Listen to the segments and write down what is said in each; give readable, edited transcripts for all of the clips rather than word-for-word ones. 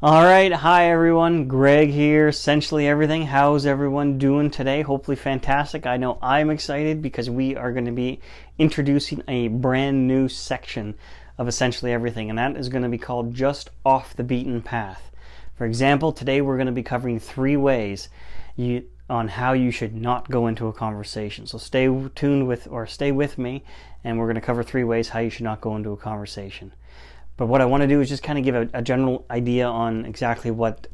All right, hi everyone. Greg here, Essentially Everything. How's everyone doing today? Hopefully fantastic. I know I'm excited because we are going to be introducing a brand new section of Essentially Everything, and that is going to be called Just Off the Beaten Path. For example, today we're going to be covering 3 ways on how you should not go into a conversation. So stay with me, and we're going to cover 3 ways how you should not go into a conversation. But what I want to do is just kind of give a general idea on exactly what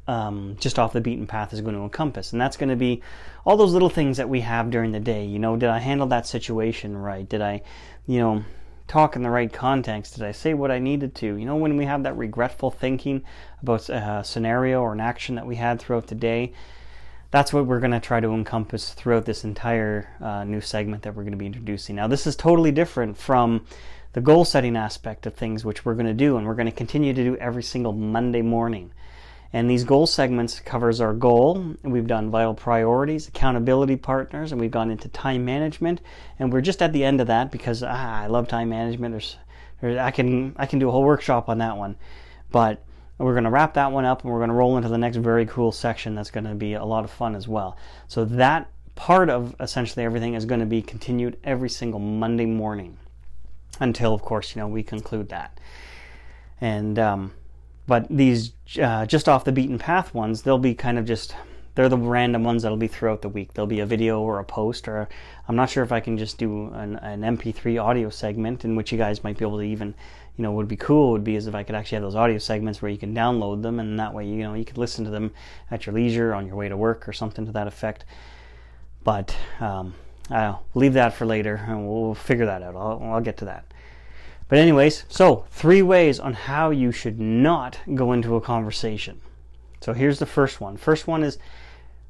just off the beaten path is going to encompass. And that's going to be all those little things that we have during the day. Did I handle that situation right? Did I, talk in the right context? Did I say what I needed to? When we have that regretful thinking about a scenario or an action that we had throughout the day, that's what we're going to try to encompass throughout this entire new segment that we're going to be introducing. Now, this is totally different from the goal setting aspect of things, which we're going to do, and we're going to continue to do every single Monday morning. And these goal segments covers our goal, and we've done vital priorities, accountability partners, and we've gone into time management, and we're just at the end of that because I love time management. I can do a whole workshop on that one, but we're going to wrap that one up, and we're going to roll into the next very cool section that's going to be a lot of fun as well. So that part of Essentially Everything is going to be continued every single Monday morning until, of course, we conclude that. And but these just off the beaten path ones, they'll be they're the random ones that'll be throughout the week. There'll be a video or a post, or I'm not sure if I can just do an MP3 audio segment in which you guys might be able to even, would be cool would be as if I could actually have those audio segments where you can download them, and that way, you could listen to them at your leisure, on your way to work, or something to that effect. But I'll leave that for later, and we'll figure that out. I'll get to that. But anyways, so 3 ways on how you should not go into a conversation. So here's the first one. First one is,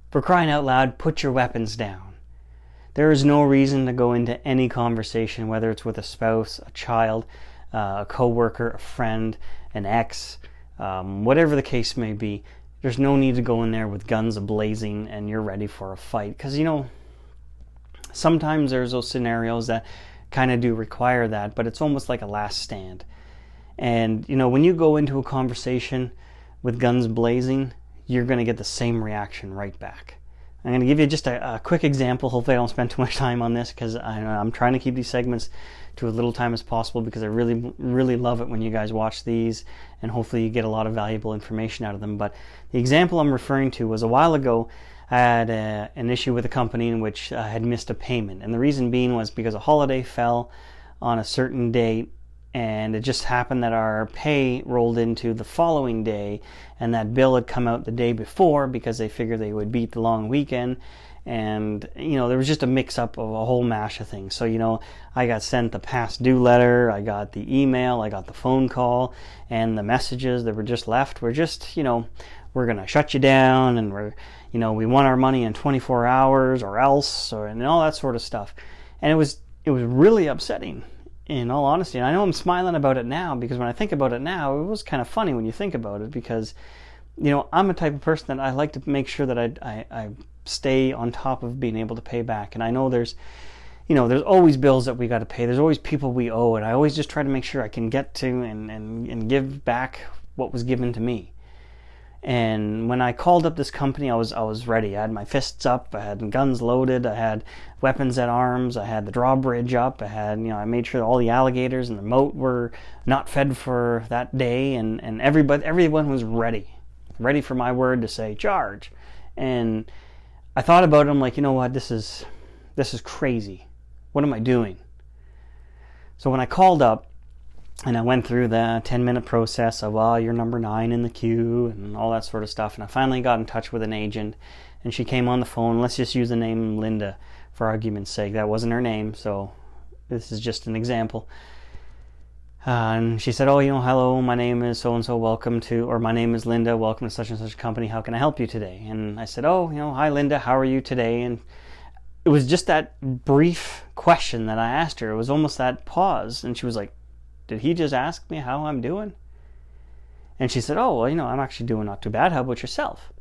for crying out loud, put your weapons down. There is no reason to go into any conversation, whether it's with a spouse, a child, a coworker, a friend, an ex, whatever the case may be. There's no need to go in there with guns a-blazing and you're ready for a fight. Because, sometimes there's those scenarios that kind of do require that, but it's almost like a last stand. And when you go into a conversation with guns blazing, you're going to get the same reaction right back. I'm going to give you just a quick example. Hopefully I don't spend too much time on this, because I'm trying to keep these segments to as little time as possible, because I really, really love it when you guys watch these, and hopefully you get a lot of valuable information out of them. But the example I'm referring to was a while ago. I had an issue with a company in which I had missed a payment, and the reason being was because a holiday fell on a certain date, and it just happened that our pay rolled into the following day, and that bill had come out the day before because they figured they would beat the long weekend. And there was just a mix-up of a whole mash of things. So I got sent the past due letter, I got the email, I got the phone call, and the messages that were just left were just, we're going to shut you down, and we want our money in 24 hours or else, and all that sort of stuff. And it was really upsetting, in all honesty. And I know I'm smiling about it now, because when I think about it now, it was kind of funny when you think about it, because I'm a type of person that I like to make sure that I stay on top of being able to pay back. And I know there's always bills that we got to pay. There's always people we owe, and I always just try to make sure I can get to and give back what was given to me. And when I called up this company, I was ready. I had my fists up, I had guns loaded, I had weapons at arms, I had the drawbridge up, I made sure that all the alligators and the moat were not fed for that day, and everyone was ready for my word to say charge. And I thought about it, I'm like, what, this is crazy. What am I doing? So when I called up, and I went through the 10-minute process of, you're number 9 in the queue and all that sort of stuff. And I finally got in touch with an agent, and she came on the phone. Let's just use the name Linda for argument's sake. That wasn't her name, so this is just an example. And she said, hello, my name is so-and-so, my name is Linda, welcome to such and such company. How can I help you today? And I said, hi Linda, how are you today? And it was just that brief question that I asked her. It was almost that pause. And she was like, did he just ask me how I'm doing? And she said, I'm actually doing not too bad. How about yourself?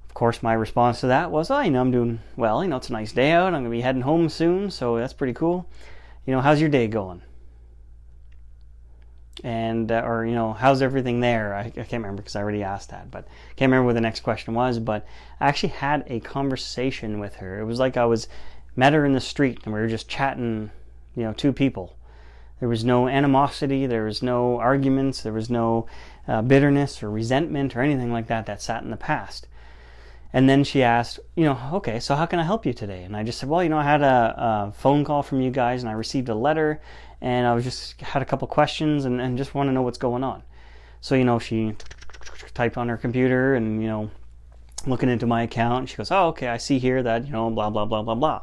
Of course, my response to that was, I'm doing well. It's a nice day out. I'm going to be heading home soon, so that's pretty cool. How's your day going? and or how's everything there? I can't remember because I already asked that, but can't remember what the next question was. But I actually had a conversation with her. It was like I met her in the street and we were just chatting, two people. There was no animosity, there was no arguments, there was no bitterness or resentment or anything like that sat in the past. And then she asked, okay, so how can I help you today? And I just said, well, I had a phone call from you guys and I received a letter and I was just had a couple questions and just want to know what's going on. So, she typed on her computer and, looking into my account. And she goes, oh, okay, I see here that, blah, blah, blah, blah, blah.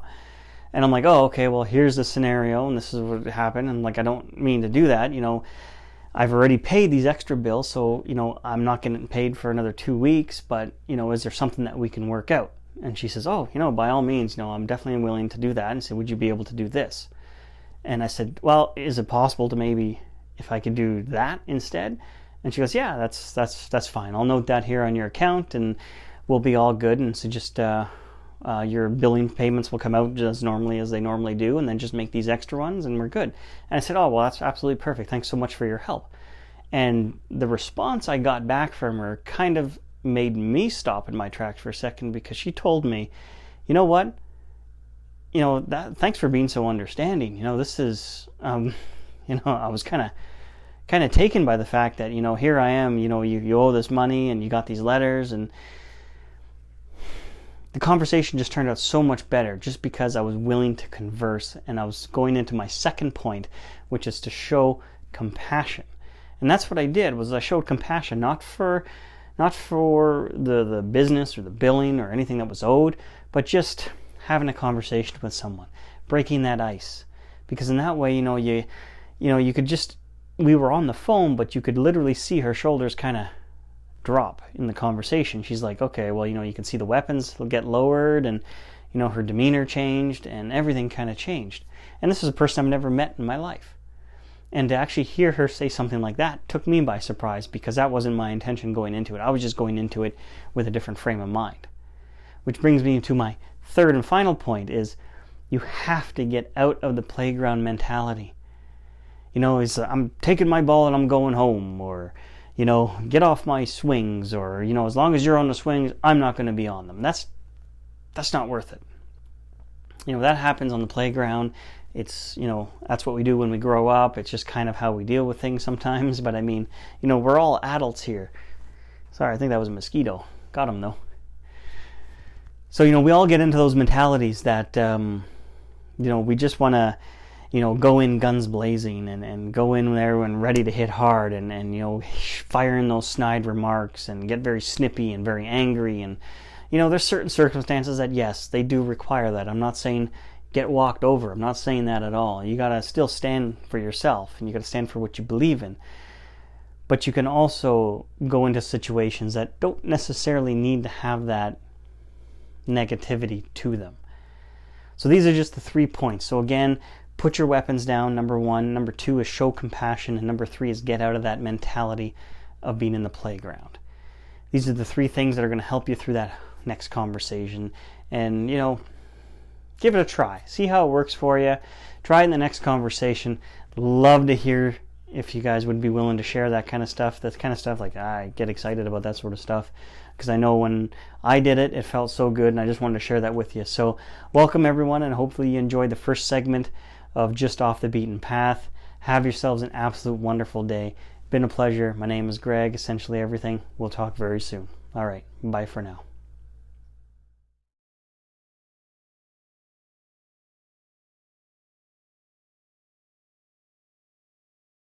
And I'm like, oh, okay, well, here's the scenario and this is what happened. And I don't mean to do that. I've already paid these extra bills, so, I'm not getting paid for another 2 weeks, but, is there something that we can work out? And she says, oh, by all means, I'm definitely willing to do that. And said, would you be able to do this? And I said, well, is it possible to maybe, if I could do that instead? And she goes, yeah, that's fine. I'll note that here on your account and we'll be all good. And so just, your billing payments will come out as normally as they normally do, and then just make these extra ones and we're good. And I said, oh, well, that's absolutely perfect. Thanks so much for your help. And the response I got back from her kind of made me stop in my tracks for a second, because she told me, you know what? Thanks for being so understanding. This is, I was kind of taken by the fact that, here I am, you owe this money and you got these letters, and the conversation just turned out so much better just because I was willing to converse, and I was going into my second point, which is to show compassion. And that's what I did, was I showed compassion, not for the business or the billing or anything that was owed, but just having a conversation with someone, breaking that ice. Because in that way, you could just, we were on the phone, but you could literally see her shoulders kind of drop in the conversation. She's like, okay, well, you can see the weapons get lowered, and her demeanor changed and everything kind of changed. And this is a person I've never met in my life. And to actually hear her say something like that took me by surprise, because that wasn't my intention going into it. I was just going into it with a different frame of mind. Which brings me to my third and final point, is you have to get out of the playground mentality. I'm taking my ball and I'm going home, or get off my swings, or, as long as you're on the swings, I'm not going to be on them. That's not worth it. That happens on the playground. It's, that's what we do when we grow up. It's just kind of how we deal with things sometimes. But I mean, we're all adults here. Sorry, I think that was a mosquito. Got him though. So, we all get into those mentalities that, we just want to, go in guns blazing and go in there and ready to hit hard and fire in those snide remarks and get very snippy and very angry. And, there's certain circumstances that, yes, they do require that. I'm not saying get walked over. I'm not saying that at all. You got to still stand for yourself, and you got to stand for what you believe in. But you can also go into situations that don't necessarily need to have that negativity to them. So these are just the 3 points. So again, put your weapons down, number 1. Number 2 is show compassion. And number 3 is get out of that mentality of being in the playground. These are the 3 things that are going to help you through that next conversation. And, give it a try. See how it works for you. Try it in the next conversation. Love to hear if you guys would be willing to share that kind of stuff. That kind of stuff, I get excited about that sort of stuff, because I know when I did it, it felt so good, and I just wanted to share that with you. So welcome everyone, and hopefully you enjoyed the first segment of Just Off the Beaten Path. Have yourselves an absolute wonderful day. Been a pleasure. My name is Greg, Essentially Everything. We'll talk very soon. All right, bye for now.